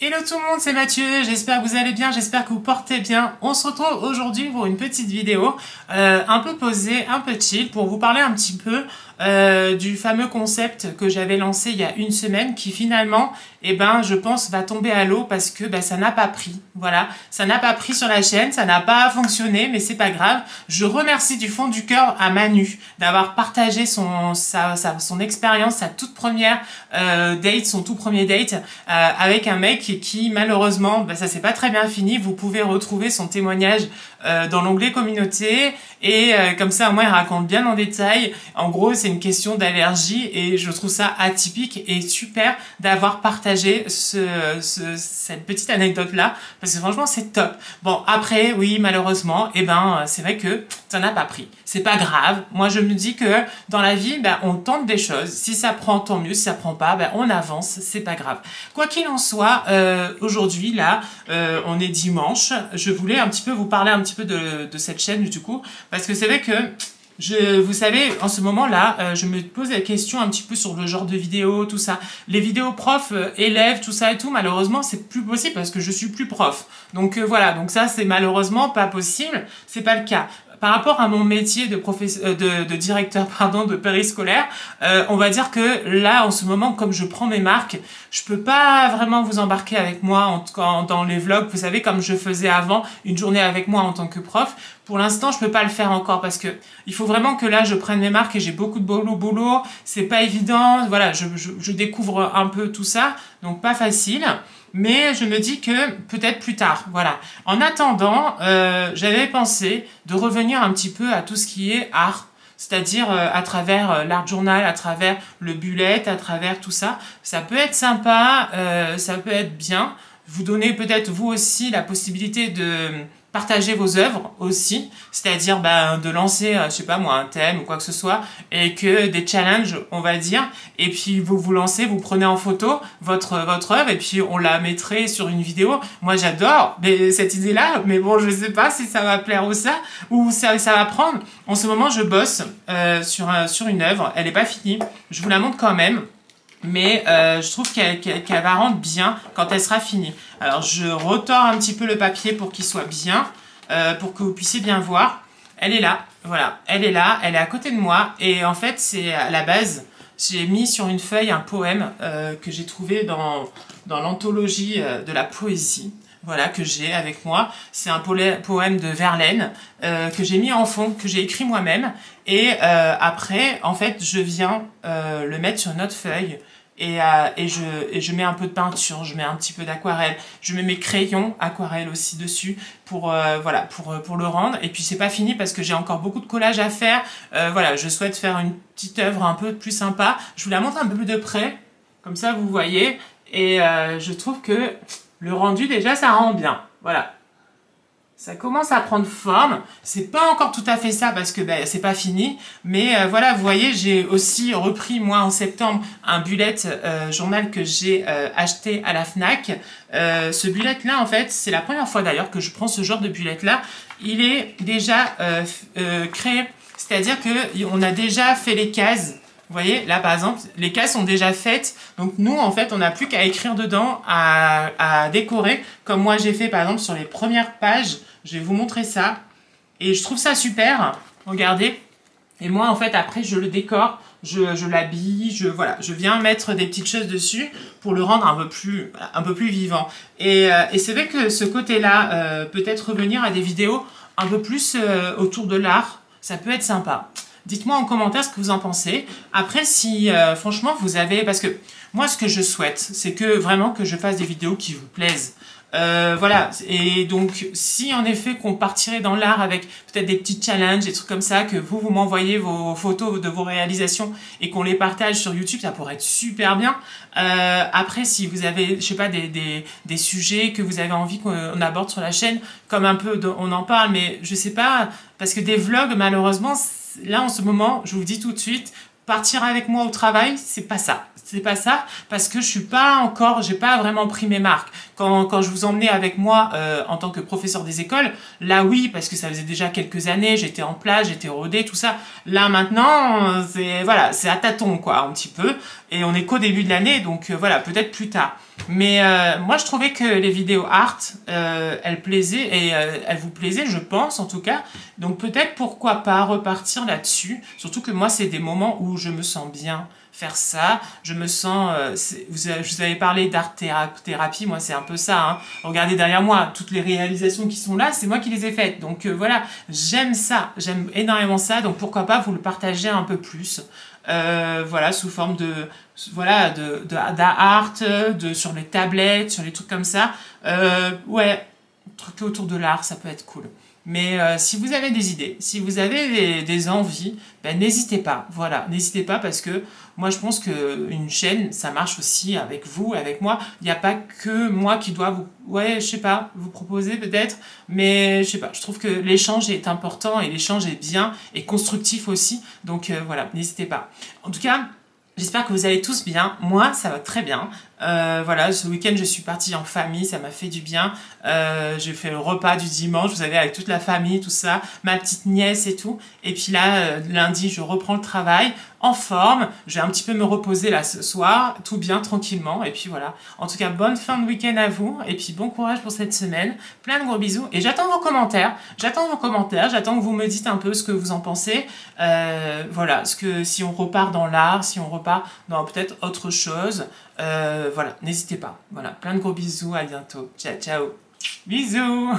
Hello tout le monde, c'est Mathieu, j'espère que vous allez bien, j'espère que vous portez bien. On se retrouve aujourd'hui pour une petite vidéo un peu posée, un peu chill, pour vous parler un petit peu du fameux concept que j'avais lancé il y a une semaine qui finalement, je pense, va tomber à l'eau parce que ça n'a pas pris. Voilà, ça n'a pas pris sur la chaîne, ça n'a pas fonctionné, mais c'est pas grave. Je remercie du fond du cœur à Manu d'avoir partagé son expérience, sa toute première date, son tout premier date avec un mec qui malheureusement, ça s'est pas très bien fini. Vous pouvez retrouver son témoignage dans l'onglet communauté et comme ça au moins il raconte bien en détail. En gros, c'est une question d'allergie et je trouve ça atypique et super d'avoir partagé cette petite anecdote là parce que franchement c'est top. Bon après oui malheureusement c'est vrai que ça n'a pas pris. C'est pas grave. Moi je me dis que dans la vie on tente des choses. Si ça prend tant mieux, si ça prend pas on avance. C'est pas grave. Quoi qu'il en soit, aujourd'hui là on est dimanche. Je voulais un petit peu vous parler un petit peu de cette chaîne du coup parce que c'est vrai que vous savez, en ce moment-là, je me pose la question un petit peu sur le genre de vidéo, tout ça. Les vidéos profs, élèves, tout ça et tout, malheureusement, c'est plus possible parce que je suis plus prof. Donc voilà, donc ça, c'est malheureusement pas possible, c'est pas le cas. Par rapport à mon métier de directeur de périscolaire, on va dire que là, en ce moment, comme je prends mes marques, je peux pas vraiment vous embarquer avec moi dans les vlogs, vous savez, comme je faisais avant, une journée avec moi en tant que prof. Pour l'instant, je peux pas le faire encore parce que il faut vraiment que là, je prenne mes marques et j'ai beaucoup de boulot. C'est pas évident. Voilà, je découvre un peu tout ça, donc pas facile. Mais je me dis que peut-être plus tard, voilà. En attendant, j'avais pensé de revenir un petit peu à tout ce qui est art, c'est-à-dire à travers l'art journal, à travers le bullet, à travers tout ça. Ça peut être sympa, ça peut être bien. Vous donnez peut-être vous aussi la possibilité de partager vos œuvres aussi, c'est-à-dire de lancer, je sais pas moi, un thème ou quoi que ce soit, et que des challenges, on va dire, et puis vous vous lancez, vous prenez en photo votre œuvre, et puis on la mettrait sur une vidéo. Moi j'adore cette idée-là, mais bon, je sais pas si ça va plaire ou ça va prendre. En ce moment, je bosse sur une œuvre, elle est pas finie, je vous la montre quand même. Mais je trouve qu'elle va rendre bien quand elle sera finie. Alors je retors un petit peu le papier pour qu'il soit bien, pour que vous puissiez bien voir. Elle est là, voilà, elle est là, elle est à côté de moi. Et en fait, c'est à la base, j'ai mis sur une feuille un poème que j'ai trouvé dans l'anthologie de la poésie. Voilà, que j'ai avec moi. C'est un poème de Verlaine que j'ai mis en fond, que j'ai écrit moi-même. Et après, en fait, je viens le mettre sur une autre feuille et je mets un peu de peinture, je mets un petit peu d'aquarelle, je mets mes crayons aquarelle aussi dessus pour voilà, pour le rendre. Et puis c'est pas fini parce que j'ai encore beaucoup de collage à faire. Voilà, je souhaite faire une petite œuvre un peu plus sympa. Je vous la montre un peu plus de près, comme ça vous voyez. Et je trouve que le rendu, déjà, ça rend bien. Voilà. Ça commence à prendre forme. C'est pas encore tout à fait ça parce que c'est pas fini. Mais voilà, vous voyez, j'ai aussi repris, moi, en septembre, un bullet journal que j'ai acheté à la Fnac. Ce bullet-là, en fait, c'est la première fois d'ailleurs que je prends ce genre de bullet-là. Il est déjà créé. C'est-à-dire qu'on a déjà fait les cases. Vous voyez, là par exemple, les cases sont déjà faites. Donc nous, en fait, on n'a plus qu'à écrire dedans, à décorer. Comme moi, j'ai fait par exemple sur les premières pages. Je vais vous montrer ça. Et je trouve ça super. Regardez. Et moi, en fait, après, je le décore. Je l'habille. Voilà, je viens mettre des petites choses dessus pour le rendre un peu plus vivant. Et c'est vrai que ce côté-là, peut-être revenir à des vidéos un peu plus autour de l'art. Ça peut être sympa. Dites-moi en commentaire ce que vous en pensez. Après, si franchement vous avez... Parce que moi, ce que je souhaite, c'est que vraiment que je fasse des vidéos qui vous plaisent. Voilà. Et donc, si en effet qu'on partirait dans l'art avec peut-être des petits challenges, des trucs comme ça, que vous m'envoyez vos photos de vos réalisations et qu'on les partage sur YouTube, ça pourrait être super bien. Après, si vous avez, je sais pas, des sujets que vous avez envie qu'on aborde sur la chaîne, comme un peu, on en parle, mais je sais pas, parce que des vlogs, malheureusement, là, en ce moment, je vous le dis tout de suite, partir avec moi au travail, c'est pas ça. c'est pas ça, parce que je suis pas encore, j'ai pas vraiment pris mes marques. Quand je vous emmenais avec moi en tant que professeur des écoles, là oui, parce que ça faisait déjà quelques années, j'étais en place, j'étais rodée, tout ça. Là maintenant, c'est voilà, c'est à tâtons quoi, un petit peu. Et on est qu'au début de l'année, donc voilà, peut-être plus tard. Mais moi, je trouvais que les vidéos art, elles plaisaient et elles vous plaisaient, je pense en tout cas. Donc peut-être pourquoi pas repartir là-dessus. Surtout que moi, c'est des moments où je me sens bien faire ça. Je me sens... je vous avais parlé d'art thérapie, moi c'est un peu ça. Hein. Regardez derrière moi, toutes les réalisations qui sont là, c'est moi qui les ai faites. Donc voilà, j'aime ça, j'aime énormément ça. Donc pourquoi pas vous le partager un peu plus. Voilà, sous forme de voilà d'art, sur les tablettes, sur les trucs comme ça. Ouais, trucs autour de l'art, ça peut être cool. Mais si vous avez des idées, si vous avez des envies, ben, n'hésitez pas. Voilà, n'hésitez pas parce que moi je pense qu'une chaîne, ça marche aussi avec vous, avec moi. Il n'y a pas que moi qui dois vous, ouais, je sais pas, vous proposer peut-être, mais je sais pas. Je trouve que l'échange est important et l'échange est bien et constructif aussi. Donc voilà, n'hésitez pas. En tout cas, j'espère que vous allez tous bien. Moi, ça va très bien. Voilà, ce week-end, je suis partie en famille, ça m'a fait du bien. J'ai fait le repas du dimanche, vous savez, avec toute la famille, tout ça, ma petite nièce et tout. Et puis là, lundi, je reprends le travail en forme. Je vais un petit peu me reposer là ce soir, tout bien, tranquillement. Et puis voilà. En tout cas, bonne fin de week-end à vous. Et puis bon courage pour cette semaine. Plein de gros bisous. Et j'attends vos commentaires. J'attends que vous me dites un peu ce que vous en pensez. Voilà, si on repart dans l'art, si on repart dans peut-être autre chose. Voilà, n'hésitez pas. Voilà, plein de gros bisous, à bientôt. Ciao, ciao. Bisous.